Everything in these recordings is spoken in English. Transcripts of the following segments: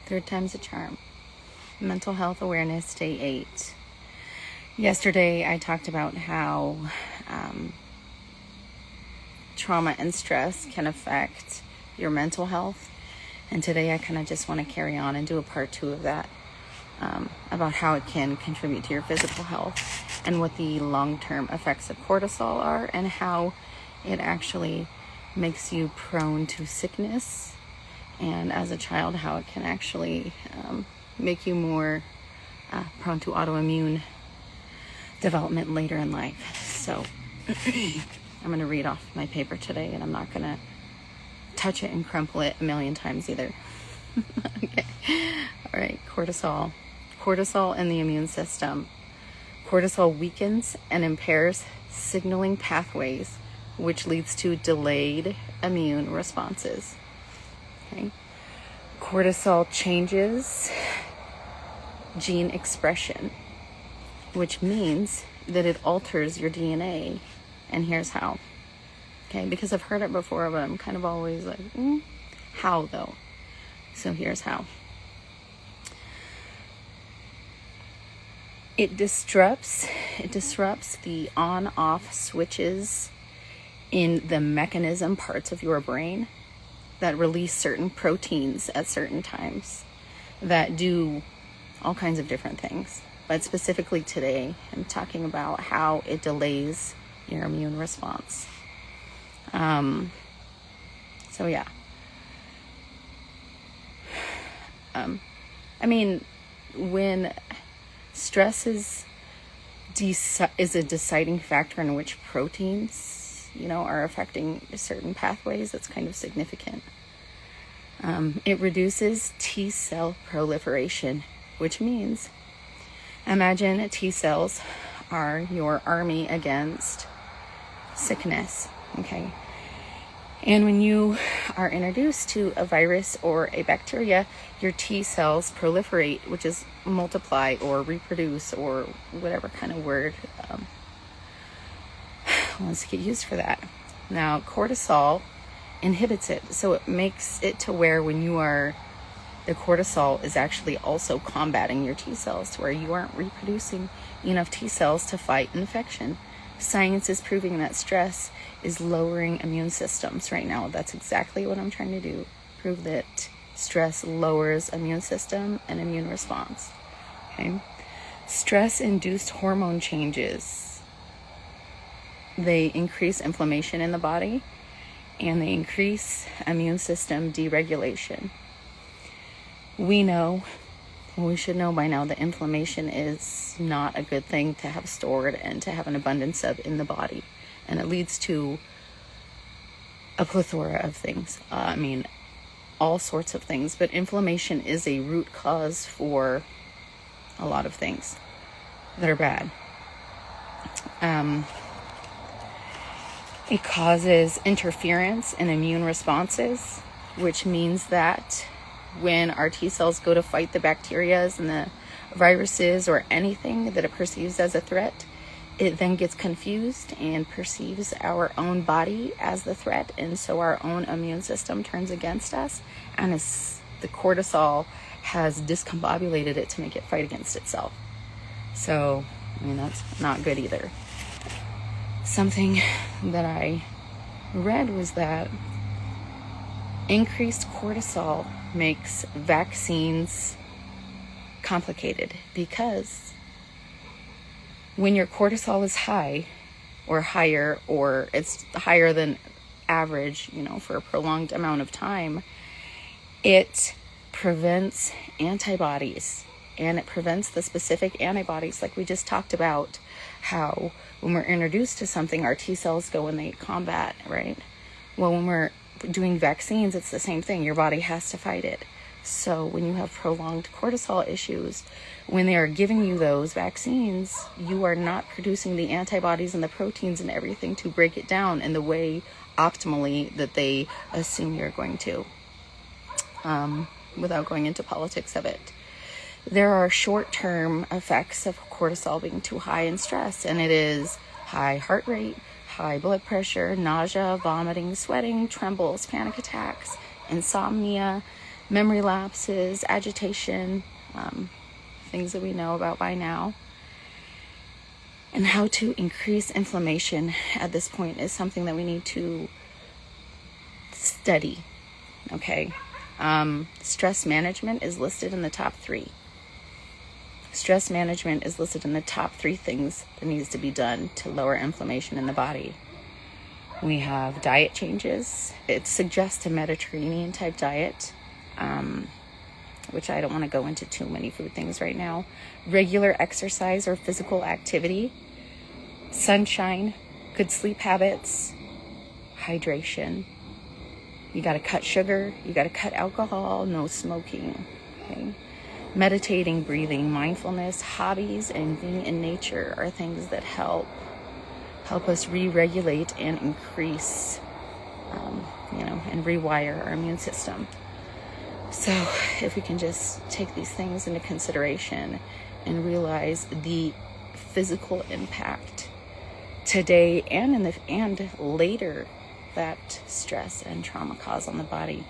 Third time's a charm. Mental health awareness, day 8. Yesterday, I talked about how trauma and stress can affect your mental health. And today, I kind of just want to carry on and do a part 2 of that, about how it can contribute to your physical health and what the long-term effects of cortisol are and how it actually makes you prone to sickness. And as a child, how it can actually make you more prone to autoimmune development later in life. So I'm going to read off my paper today, and I'm not going to touch it and crumple it a million times either. Okay. All right. Cortisol. Cortisol in the immune system. Cortisol weakens and impairs signaling pathways, which leads to delayed immune responses. Okay. Cortisol changes gene expression, which means that it alters your DNA. And here's how. Okay, because I've heard it before, but I'm kind of always like, how though? So here's how. It disrupts the on-off switches in the mechanism parts of your brain that release certain proteins at certain times that do all kinds of different things. But specifically today, I'm talking about how it delays your immune response. So yeah. When stress is a deciding factor in which proteins, are affecting certain pathways, that's kind of significant. It reduces T cell proliferation, which means, imagine T cells are your army against sickness, okay? And when you are introduced to a virus or a bacteria, your T cells proliferate, which is multiply or reproduce or whatever kind of word wants to get used for that. Now, cortisol inhibits it, so it makes it to where when the cortisol is actually also combating your T cells to where you aren't reproducing enough T cells to fight infection. Science is proving that stress is lowering immune systems right now. That's exactly what I'm trying to do. Prove that stress lowers immune system and immune response. Okay? Stress-induced hormone changes. They increase inflammation in the body, and they increase immune system deregulation. We should know by now that inflammation is not a good thing to have stored and to have an abundance of in the body. And it leads to a plethora of things. All sorts of things. But inflammation is a root cause for a lot of things that are bad. It causes interference in immune responses, which means that when our T cells go to fight the bacteria and the viruses or anything that it perceives as a threat, it then gets confused and perceives our own body as the threat. And so our own immune system turns against us. And the cortisol has discombobulated it to make it fight against itself. So, that's not good either. Something that I read was that increased cortisol makes vaccines complicated, because when your cortisol is high or higher, or it's higher than average, for a prolonged amount of time, it prevents antibodies, and it prevents the specific antibodies like we just talked about, how when we're introduced to something, our T cells go and they combat, right? Well, when we're doing vaccines, it's the same thing. Your body has to fight it. So when you have prolonged cortisol issues, when they are giving you those vaccines, you are not producing the antibodies and the proteins and everything to break it down in the way optimally that they assume you're going to, without going into politics of it. There are short-term effects of cortisol being too high in stress, and it is high heart rate, high blood pressure, nausea, vomiting, sweating, trembles, panic attacks, insomnia, memory lapses, agitation, things that we know about by now. And how to increase inflammation at this point is something that we need to study, okay? Stress management is listed in the top 3. Stress management is listed in the top 3 things that needs to be done to lower inflammation in the body. We have diet changes. It suggests a Mediterranean type diet, which I don't want to go into too many food things right now. Regular exercise or physical activity, sunshine, good sleep habits, hydration. You got to cut sugar, you got to cut alcohol, no smoking, okay? Meditating, breathing, mindfulness, hobbies, and being in nature are things that help us re-regulate and increase, and rewire our immune system. So if we can just take these things into consideration and realize the physical impact today and later that stress and trauma cause on the body.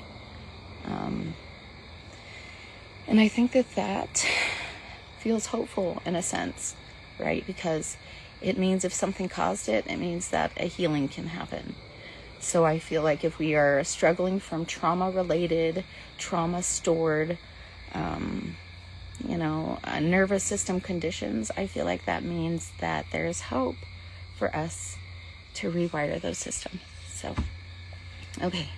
And I think that feels hopeful in a sense, right? Because it means if something caused it, it means that a healing can happen. So I feel like if we are struggling from trauma-related, trauma-stored, nervous system conditions, I feel like that means that there's hope for us to rewire those systems. So, okay.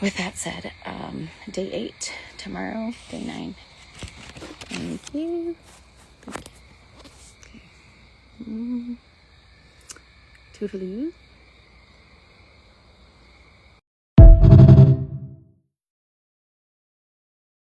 With that said, day 8, tomorrow, day 9. Thank you. Thank you. Okay. Toodaloo.